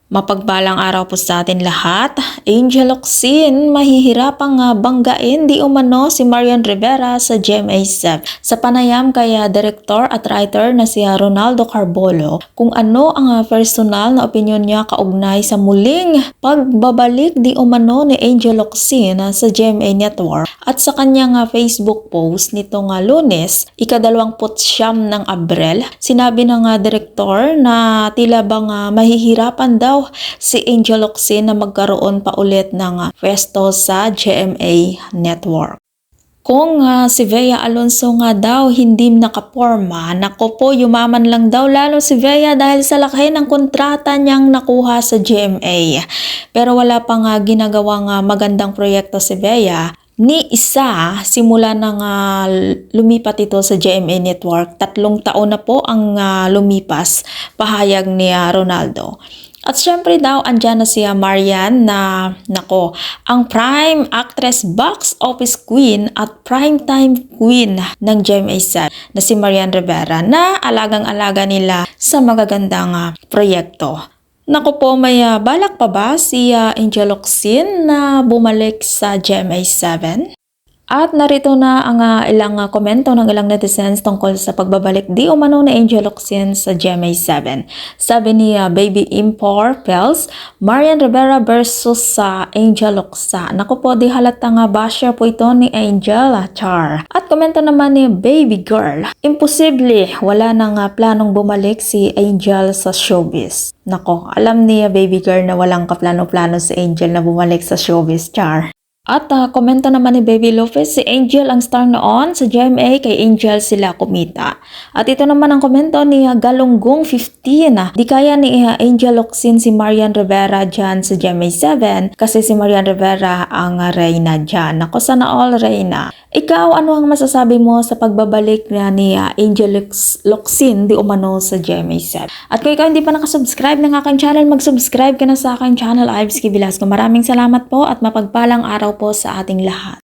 Mapagpalang araw po sa atin lahat. Angel Locsin, mahihirapang banggain di umano si Marian Rivera sa GMA7. Sa panayam kay director at writer na si Ronaldo Carbolo kung ano ang personal na opinion niya kaugnay sa muling pagbabalik di umano ni Angel Locsin sa GMA Network at sa kanyang Facebook post nitong Lunes, ika-29 ng Abril, sinabi ng director na tila bang mahihirapan daw si Angel Locsin na magkaroon pa ulit ng pwesto sa GMA Network. Kung si Bea Alonzo nga daw hindi nakaporma, nako po yumaman lang daw lalo si Bea dahil sa laki ng kontrata niyang nakuha sa GMA. Pero wala pang ginagawang magandang proyekto si Bea. Ni isa, simula nang lumipat ito sa GMA Network, 3 taon na po ang lumipas, pahayag ni Ronaldo. At syempre daw, andyan na si Marian na, nako, ang prime actress box office queen at primetime queen ng GMA7 na si Marian Rivera na alagang-alaga nila sa magagandang proyekto. Naku po, may balak pa ba si Angel Locsin na bumalik sa GMA7? At narito na ang ilang komento ng ilang netizens tungkol sa pagbabalik di umano ni Angel Locsin sa GMA7. Sabi ni Baby Impor Pels, Marian Rivera versus sa Angel Locsa. Naku po, di halatang basher po ito ni Angel Char. At komento naman ni Baby Girl, imposible, wala nang planong bumalik si Angel sa showbiz. Nako, alam ni Baby Girl na walang kaplano-plano si Angel na bumalik sa showbiz, Char. At komento naman ni Baby Lopez, si Angel ang star noon sa GMA, kay Angel sila kumita. At ito naman ang komento ni Galunggong 15. Di kaya ni Angel Locsin si Marian Rivera dyan sa GMA7 kasi si Marian Rivera ang reyna dyan. Ako sana all reyna. Ikaw, ano ang masasabi mo sa pagbabalik na ni Angel Locsin di umano sa GMA7? At kung ikaw hindi pa nakasubscribe ng aking channel, mag-subscribe ka na sa aking channel, Ives Velasco. Maraming salamat po at mapagpalang araw po sa ating lahat.